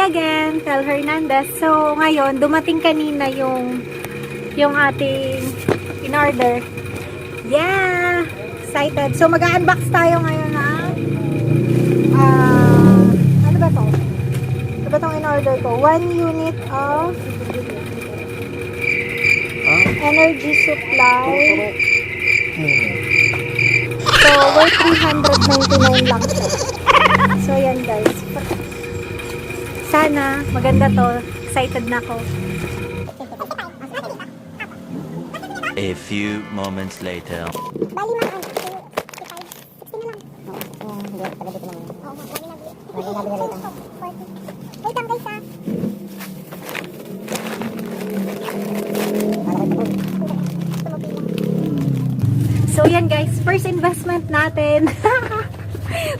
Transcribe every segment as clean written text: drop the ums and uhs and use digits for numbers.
again, Tel Hernandez. So, ngayon, dumating kanina yung ating in-order. Yeah! Excited. So, mag-unbox tayo ngayon na ano ba to? Ano ba tong in-order ko? 1 unit of energy supply. So, worth 399 lang to. So, yan guys. Sana, maganda to. Excited na ako. A few moments later. Bali mga 60 na lang. Oo, hindi. Taga dito lang. Oo, lagi na rito. Wait lang guys ha. So yan guys, first investment natin.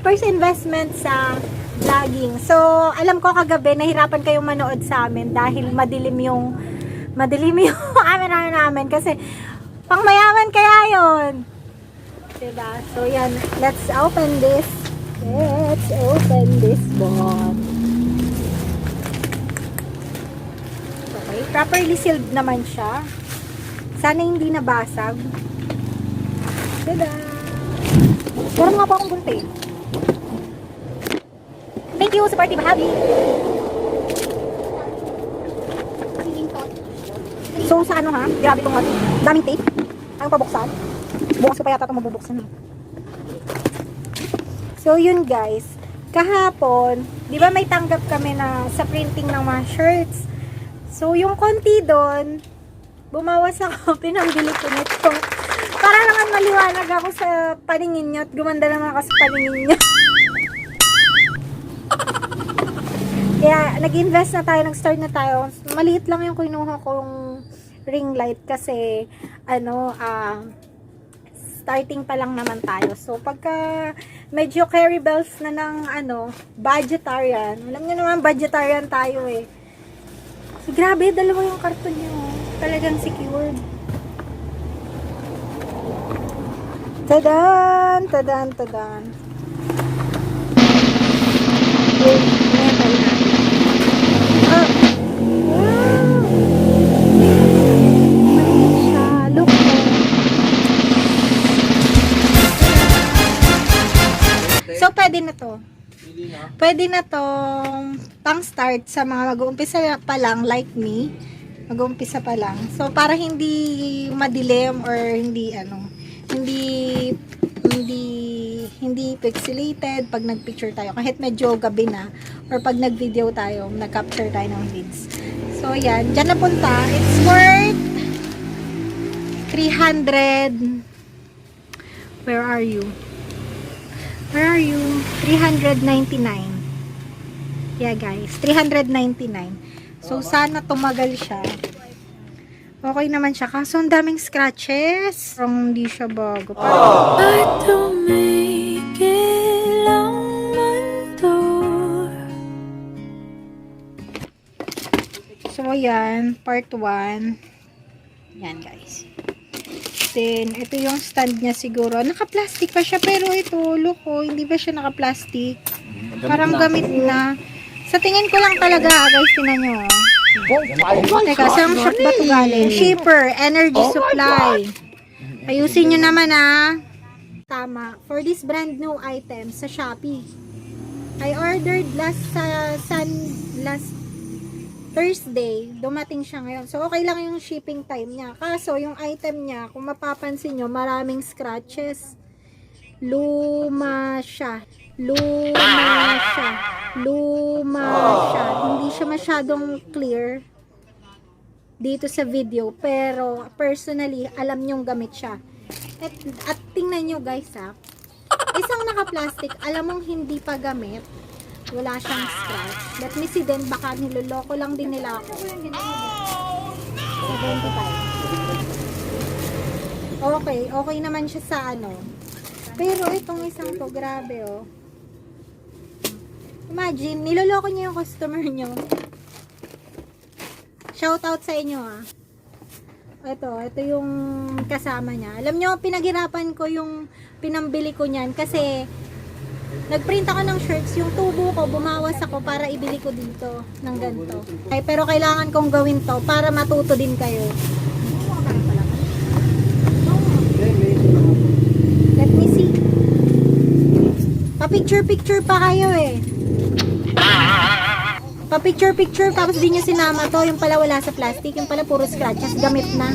First investment sa vlogging. So, alam ko kagabi nahirapan kayong manood sa amin dahil madilim yung namin kasi pangmayaman kaya yon. Diba? So yan, let's open this. Let's open this box. Okay, properly sealed naman siya. Sana hindi nabasag. Tada! Meron nga po akong gunting. Thank you, supportive hubby. So, sa ano ha? Grabe itong daming tape. Ayaw pabuksan. Bukas ko pa yata itong mabubuksan. So, yun guys. Kahapon, di ba may tanggap kami na sa printing ng mga shirts. So, yung konti doon, bumawas ako. Pinambili ko nito. Para naman maliwanag ako sa paningin nyo at gumanda naman ako sa paningin nyo. Kaya, nag-invest na tayo, nag-start na tayo. Maliit lang yung kinuha kong ring light kasi, starting pa lang naman tayo. So, pagka medyo carry bells na ng, budgetarian. Alam nyo naman, budgetarian tayo eh. So, grabe, dalawa yung karton nyo. Talagang secured. Tadan! Tadan! Tadan! Wait, metal na. Ah! Wow! Maliit siya. Look mo. So, pwede na to. Pwede na tong pang-start sa mga mag-uumpisa pa lang like me. Mag-uumpisa pa lang. So, para hindi madilim or hindi pixelated pag nag-picture tayo. Kahit medyo gabi na or pag nag-video tayo, nag-capture tayo ng vids. So, yan. Diyan na punta. It's worth 300. Where are you? Where are you? 399. Yeah, guys. 399. So, sana tumagal siya. Okay naman siya. Kaso, ang daming scratches. Parang hindi siya bago. At tumigil ang mundo. So, ayan. Part 1. Yan, guys. Then, ito yung stand niya siguro. Naka-plastic pa siya. Pero ito, look oh, hindi ba siya naka-plastic? Parang gamit na. Sa tingin ko lang talaga, guys, tinan nyo. Teka, saan shop ba ito galing? Shipper, energy supply. Ayusin nyo naman ah. Tama. For this brand new item sa Shopee. I ordered last Thursday. Dumating siya ngayon. So, okay lang yung shipping time niya. Kaso, yung item niya, kung mapapansin nyo, maraming scratches. Luma siya. Hindi siya masyadong clear dito sa video, pero personally alam nyong gamit siya. At tingnan nyo guys ha, isang naka-plastic, alam mong hindi pa gamit, wala siyang scratch. Let me see din, baka niloloko lang din nila ako. 75. Okay naman siya sa pero itong isang to, grabe oh. Imagine, niloloko niyo yung customer niyo. Shout out sa inyo ah. Ito yung kasama niya. Alam niyo, pinaghirapan ko yung pinambili ko niyan kasi Nagprint ako ng shirts, yung tubo ko, bumawas ako para ibili ko dito ng ganito. Ay, pero kailangan kong gawin to para matuto din kayo. Let me see. Pa-picture-picture pa kayo eh. Pa-picture-picture tapos di nyo sinama to. Yung pala wala sa plastic, yung pala puro scratches, gamit na.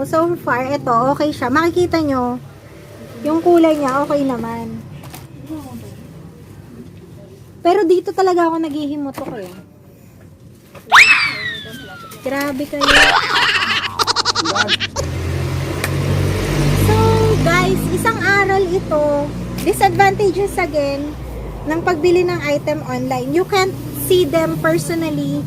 So far, ito, okay siya. Makikita nyo, yung kulay niya, okay naman. Pero dito talaga ako naghihimutok eh. Grabe kayo. So, guys, isang aral ito. Disadvantages again ng pagbili ng item online. You can't see them personally.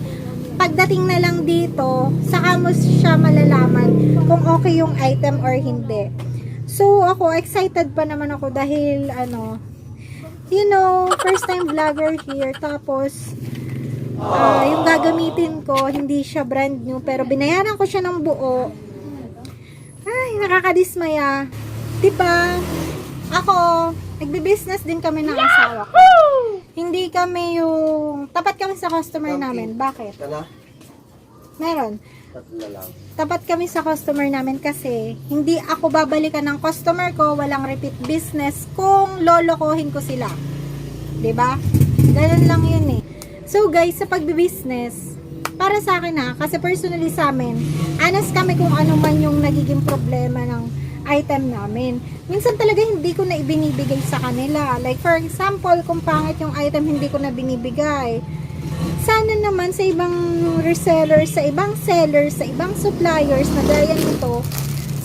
Pagdating na lang dito, saka mo siya malalaman kung okay yung item or hindi. So, ako, excited pa naman ako dahil, first time vlogger here. Tapos, yung gagamitin ko, hindi siya brand new, pero binayaran ko siya ng buo. Ay, nakakadismaya. Diba? Ako, nagbi-business din kami ng asawa ko. Hindi kami yung... Tapat kami sa customer namin. Bakit? Meron. Tapat kami sa customer namin kasi hindi ako babalikan ng customer ko, walang repeat business kung lolokohin ko sila. 'Di ba? Ganun lang yun eh. So guys, sa pagbi-business, para sa akin kasi personally sa amin, honest kami kung ano man yung nagiging problema ng item namin. Minsan talaga hindi ko na ibinibigay sa kanila. Like for example, kung pangit yung item, hindi ko na binibigay. Sana naman sa ibang resellers, sa ibang sellers, sa ibang suppliers na gaya nito,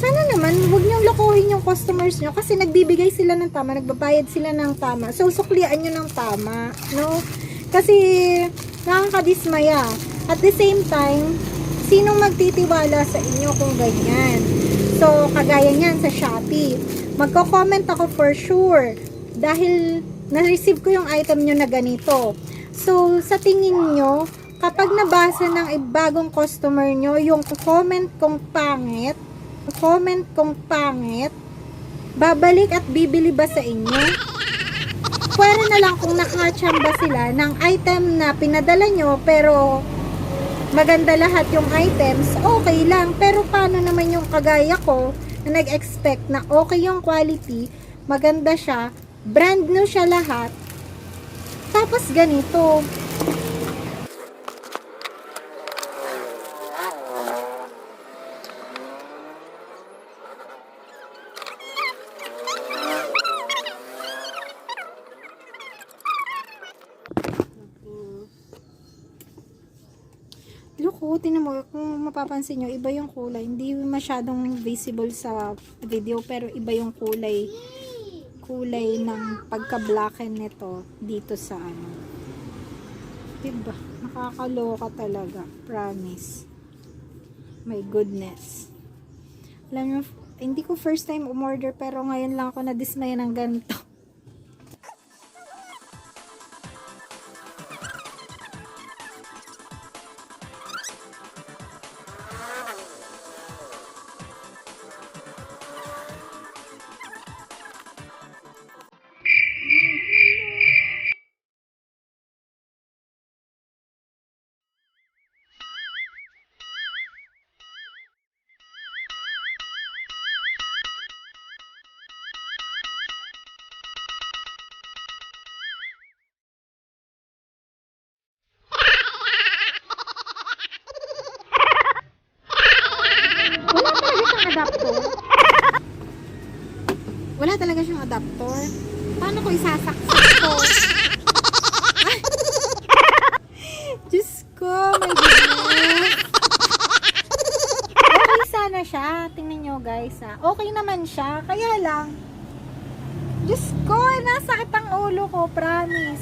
sana naman huwag niyong lokohin yung customers niyo kasi nagbibigay sila ng tama, nagbabayad sila ng tama. So, suklian niyo ng tama, no? Kasi nakakadismaya. At the same time, sinong magtitiwala sa inyo kung ganyan? So, kagaya niyan sa Shopee. Magko-comment ako for sure dahil na-receive ko yung item nyo na ganito. So, sa tingin nyo, kapag nabasa ng bagong customer nyo, yung comment kong pangit, babalik at bibili ba sa inyo? Pwede na lang kung nakachamba sila ng item na pinadala nyo, pero maganda lahat yung items, okay lang. Pero paano naman yung kagaya ko na nag-expect na okay yung quality, maganda siya, brand new siya lahat, tapos ganito. Loko, tinan mo, kung mapapansin nyo, iba yung kulay. Hindi masyadong visible sa video, pero iba yung kulay ng pagka-blacken nito dito sa diba? Nakakaloka talaga. Promise. My goodness. Alam nyo, hindi ko first time umorder, pero ngayon lang ako nadismaya ng ganito. Wala talaga siyang adapter. Paano ko isasaksak to? Diyos ko, my goodness. Okay sana siya. Tingnan nyo guys okay naman siya. Kaya lang, Diyos ko, nasakit ang ulo ko, promise.